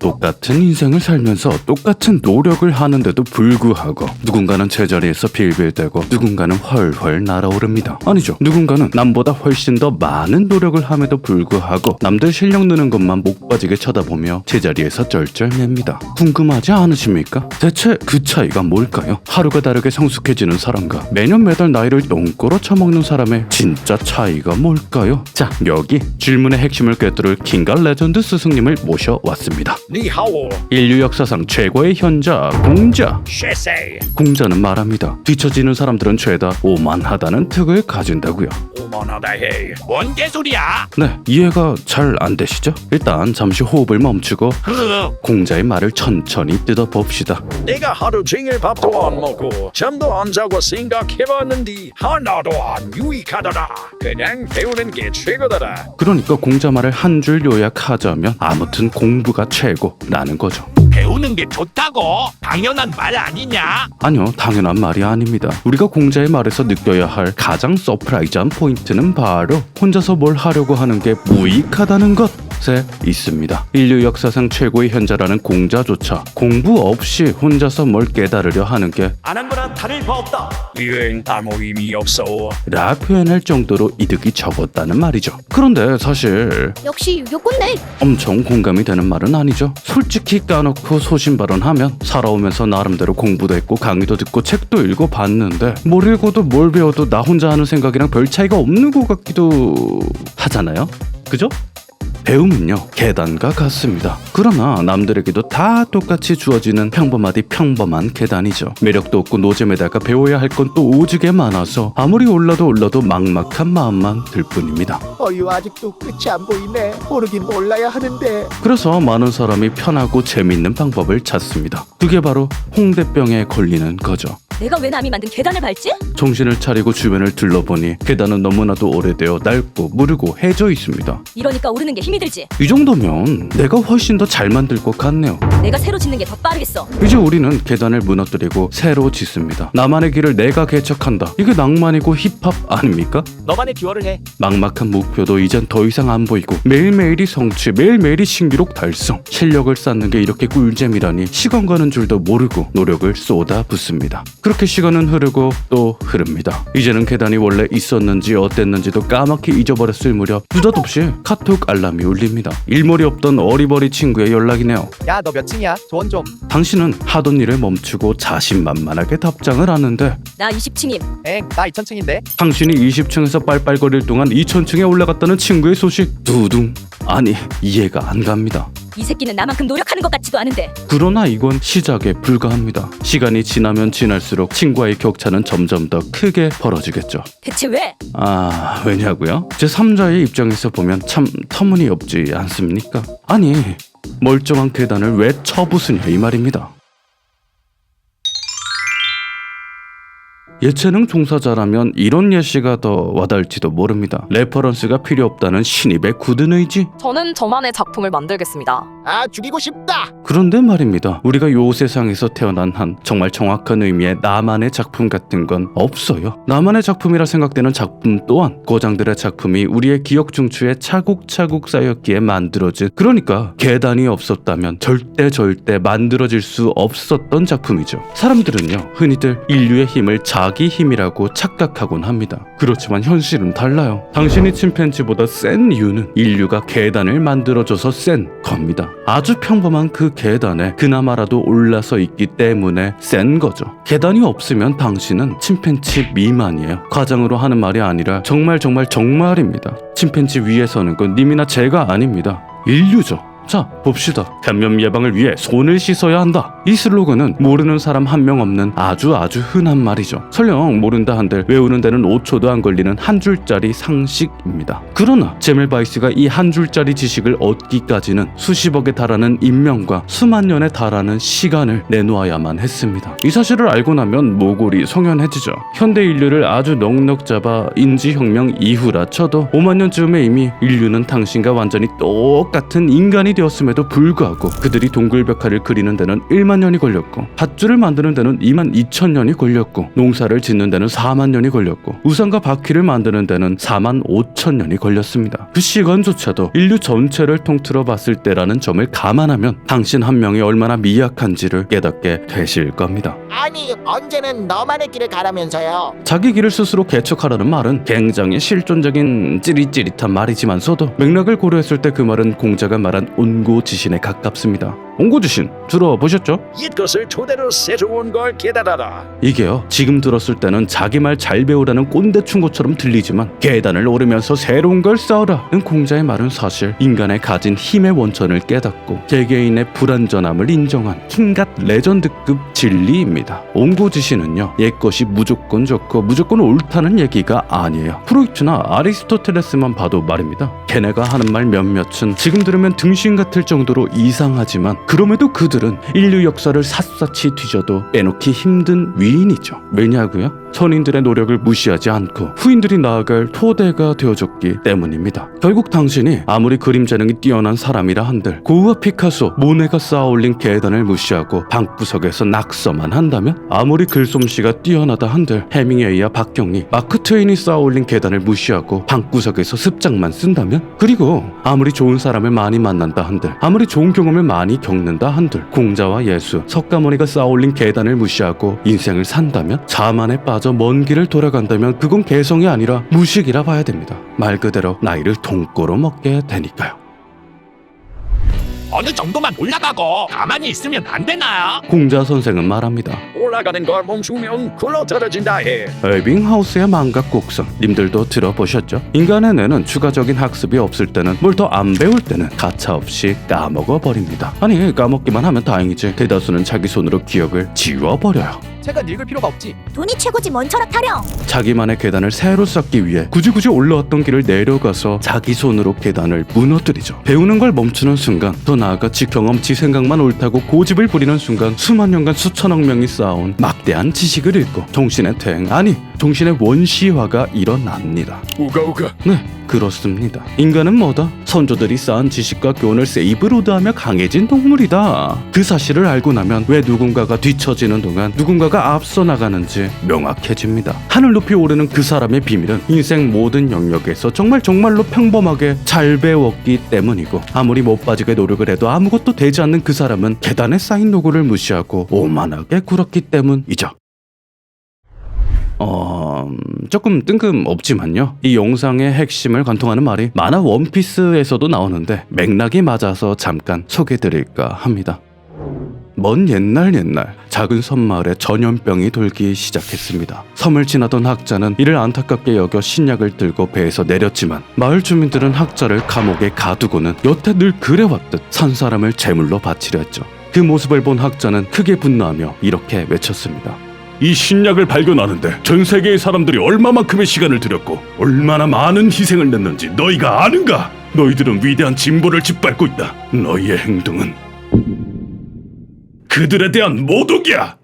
똑같은 인생을 살면서 똑같은 노력을 하는데도 불구하고 누군가는 제자리에서 빌빌대고 누군가는 훨훨 날아오릅니다. 아니죠. 누군가는 남보다 훨씬 더 많은 노력을 함에도 불구하고 남들 실력 느는 것만 목 빠지게 쳐다보며 제자리에서 쩔쩔맵니다. 궁금하지 않으십니까? 대체 그 차이가 뭘까요? 하루가 다르게 성숙해지는 사람과 매년 매달 나이를 똥꼬로 쳐먹는 사람의 진짜 차이가 뭘까요? 자, 여기 질문의 핵심을 꿰뚫을 킹과 레전드 스승님을 모셔왔습니다. 니하오 인류 역사상 최고의 현자 공자. 쉐세 공자는 말합니다. 뒤처지는 사람들은 죄다 오만하다는 특을 가진다고요. 오만하다 해. 뭔 개소리야? 네, 이해가 잘 안 되시죠? 일단 잠시 호흡을 멈추고 공자의 말을 천천히 뜯어봅시다. 내가 하루 종일 밥도 안 먹고 잠도 안 자고 생각해봤는데 하나도 안 유익하더라. 그냥 배우는 게 최고더라. 그러니까 공자 말을 한 줄 요약하자면 아무튼 공부가 최고라는 거죠. 배우는 게 좋다고? 당연한 말 아니냐? 아니요, 당연한 말이 아닙니다. 우리가 공자의 말에서 느껴야 할 가장 서프라이즈한 포인트는 바로 혼자서 뭘 하려고 하는 게 무익하다는 것에 있습니다. 인류 역사상 최고의 현자라는 공자조차 공부 없이 혼자서 뭘 깨달으려 하는 게 안 한 거나 다를 바 없다. 이건 아무 의미 없어. 라 표현할 정도로 이득이 적었다는 말이죠. 그런데 사실 역시 유교꾼네. 엄청 공감이 되는 말은 아니죠. 솔직히 까놓고 소신발언하면 살아오면서 나름대로 공부도 했고 강의도 듣고 책도 읽어봤는데 뭘 읽어도 뭘 배워도 나 혼자 하는 생각이랑 별 차이가 없는 것 같기도 하잖아요. 그죠? 배움은요 계단과 같습니다. 그러나 남들에게도 다 똑같이 주어지는 평범하디 평범한 계단이죠. 매력도 없고 노잼에다가 배워야 할 건 또 오지게 많아서 아무리 올라도 막막한 마음만 들 뿐입니다. 어휴, 아직도 끝이 안 보이네. 모르긴 몰라야 하는데. 그래서 많은 사람이 편하고 재밌는 방법을 찾습니다. 그게 바로 홍대병에 걸리는 거죠. 내가 왜 남이 만든 계단을 밟지? 정신을 차리고 주변을 둘러보니 계단은 너무나도 오래되어 낡고 무르고 해져 있습니다. 이러니까 오르는 게 힘이 들지. 이 정도면 내가 훨씬 더 잘 만들 것 같네요. 내가 새로 짓는 게 더 빠르겠어. 이제 우리는 계단을 무너뜨리고 새로 짓습니다. 나만의 길을 내가 개척한다. 이게 낭만이고 힙합 아닙니까? 너만의 듀얼을 해. 막막한 목표도 이젠 더 이상 안 보이고 매일매일이 성취, 매일매일이 신기록 달성. 실력을 쌓는 게 이렇게 꿀잼이라니 시간 가는 줄도 모르고 노력을 쏟아붓습니다. 그렇게 시간은 흐르고 또 흐릅니다. 이제는 계단이 원래 있었는지 어땠는지도 까맣게 잊어버렸을 무렵 느닷없이 카톡 알람이 울립니다. 일머리 없던 어리버리 친구의 연락이네요. 야, 너 몇 층이야? 조언 좀. 당신은 하던 일을 멈추고 자신만만하게 답장을 하는데 나 20층임. 나 2000층인데. 당신이 20층에서 빨빨거릴 동안 2000층에 올라갔다는 친구의 소식 두둥. 아니 이해가 안 갑니다. 이 새끼는 나만큼 노력하는 것 같지도 않은데. 그러나 이건 시작에 불과합니다. 시간이 지나면 지날수록 친구와의 격차는 점점 더 크게 벌어지겠죠. 대체 왜? 아, 왜냐고요? 제 3자의 입장에서 보면 참 터무니없지 않습니까? 아니, 멀쩡한 계단을 왜 쳐부수냐 이 말입니다. 예체능 종사자라면 이런 예시가 더 와닿을지도 모릅니다. 레퍼런스가 필요 없다는 신입의 굳은 의지? 저는 저만의 작품을 만들겠습니다. 아, 죽이고 싶다. 그런데 말입니다. 우리가 요 세상에서 태어난 한 정말 정확한 의미의 나만의 작품 같은 건 없어요. 나만의 작품이라 생각되는 작품 또한 고장들의 작품이 우리의 기억 중추에 차곡차곡 쌓였기에 만들어진, 그러니까 계단이 없었다면 절대 만들어질 수 없었던 작품이죠. 사람들은요 흔히들 인류의 힘을 자기 힘이라고 착각하곤 합니다. 그렇지만 현실은 달라요. 당신이 침팬지보다 센 이유는 인류가 계단을 만들어줘서 센 겁니다. 아주 평범한 그 계단에 그나마라도 올라서 있기 때문에 센 거죠. 계단이 없으면 당신은 침팬지 미만이에요. 과장으로 하는 말이 아니라 정말입니다. 침팬지 위에 서는 건 님이나 제가 아닙니다. 인류죠. 자, 봅시다. 감염 예방을 위해 손을 씻어야 한다. 이 슬로건은 모르는 사람 한 명 없는 아주 흔한 말이죠. 설령 모른다 한들 외우는 데는 5초도 안 걸리는 한 줄짜리 상식입니다. 그러나 제멜바이스가 이 한 줄짜리 지식을 얻기까지는 수십억에 달하는 인명과 수만 년에 달하는 시간을 내놓아야만 했습니다. 이 사실을 알고 나면 모골이 송연해지죠. 현대 인류를 아주 넉넉 잡아 인지혁명 이후라 쳐도 5만 년쯤에 이미 인류는 당신과 완전히 똑같은 인간이 되었음에도 불구하고 그들이 동굴벽화를 그리는 데는 1만 년이 걸렸고 밧줄을 만드는 데는 2만 2천 년이 걸렸고 농사를 짓는 데는 4만 년이 걸렸고 우산과 바퀴를 만드는 데는 4만 5천 년이 걸렸습니다. 그 시간조차도 인류 전체를 통틀어 봤을 때라는 점을 감안하면 당신 한 명이 얼마나 미약한지를 깨닫게 되실 겁니다. 아니 언제는 너만의 길을 가라면서요. 자기 길을 스스로 개척하라는 말은 굉장히 실존적인 찌릿찌릿한 말이지만서도 맥락을 고려했을 때 그 말은 공자가 말한 온고지신에 가깝습니다. 온고지신 들어보셨죠? 이것을 토대로 새로운 걸 깨달아라. 이게요, 지금 들었을 때는 자기 말 잘 배우라는 꼰대충고처럼 들리지만 계단을 오르면서 새로운 걸 쌓으라는 공자의 말은 사실 인간의 가진 힘의 원천을 깨닫고 개개인의 불완전함을 인정한 킹갓 레전드급 진리입니다. 온고지신은요, 옛것이 무조건 좋고 무조건 옳다는 얘기가 아니에요. 프로이트나 아리스토텔레스만 봐도 말입니다. 걔네가 하는 말 몇몇은 지금 들으면 등신 같을 정도로 이상하지만 그럼에도 그들은 인류 역사를 샅샅이 뒤져도 빼놓기 힘든 위인이죠. 왜냐고요? 선인들의 노력을 무시하지 않고 후인들이 나아갈 토대가 되어줬기 때문입니다. 결국 당신이 아무리 그림 재능이 뛰어난 사람이라 한들 고흐와 피카소, 모네가 쌓아올린 계단을 무시하고 방구석에서 낙서만 한다면, 아무리 글솜씨가 뛰어나다 한들 해밍웨이와 박경리, 마크 트웨인이 쌓아올린 계단을 무시하고 방구석에서 습작만 쓴다면, 그리고 아무리 좋은 사람을 많이 만난다 한들, 아무리 좋은 경험을 많이 겪는다 한들 공자와 예수, 석가모니가 쌓아올린 계단을 무시하고 인생을 산다면, 자만에 빠져 먼 길을 돌아간다면 그건 개성이 아니라 무식이라 봐야 됩니다. 말 그대로 나이를 돈꼬로 먹게 되니까요. 어느 정도만 올라가고 가만히 있으면 안 되나? 공자 선생은 말합니다. 올라가는 걸 멈추면 굴러 떨어진다 해. 에빙하우스의 망각 곡선, 님들도 들어보셨죠? 인간의 뇌는 추가적인 학습이 없을 때는, 뭘 더 안 배울 때는 가차없이 까먹어버립니다. 아니, 까먹기만 하면 다행이지 대다수는 자기 손으로 기억을 지워버려요. 책은 읽을 필요가 없지. 돈이 최고지 뭔 철학 타령. 자기만의 계단을 새로 쌓기 위해 굳이 올라왔던 길을 내려가서 자기 손으로 계단을 무너뜨리죠. 배우는 걸 멈추는 순간, 더 나아가 지 경험, 지 생각만 옳다고 고집을 부리는 순간 수만 년간 수천억 명이 쌓아온 막대한 지식을 읽고 정신의 퇴행, 아니 정신의 원시화가 일어납니다. 우가우가. 네, 그렇습니다. 인간은 뭐다? 선조들이 쌓은 지식과 교훈을 세이브로드하며 강해진 동물이다. 그 사실을 알고 나면 왜 누군가가 뒤처지는 동안 누군가가 앞서 나가는지 명확해집니다. 하늘 높이 오르는 그 사람의 비밀은 인생 모든 영역에서 정말로 평범하게 잘 배웠기 때문이고, 아무리 못 빠지게 노력을 해도 아무것도 되지 않는 그 사람은 계단에 쌓인 노고를 무시하고 오만하게 굴었기 때문이죠. 조금 뜬금없지만요, 이 영상의 핵심을 관통하는 말이 만화 원피스에서도 나오는데 맥락이 맞아서 잠깐 소개드릴까 합니다. 먼 옛날 작은 섬마을에 전염병이 돌기 시작했습니다. 섬을 지나던 학자는 이를 안타깝게 여겨 신약을 들고 배에서 내렸지만 마을 주민들은 학자를 감옥에 가두고는 여태 늘 그래왔듯 산 사람을 제물로 바치려 했죠. 그 모습을 본 학자는 크게 분노하며 이렇게 외쳤습니다. 이 신약을 발견하는데 전 세계의 사람들이 얼마만큼의 시간을 들였고 얼마나 많은 희생을 냈는지 너희가 아는가? 너희들은 위대한 진보를 짓밟고 있다. 너희의 행동은 그들에 대한 모독이야.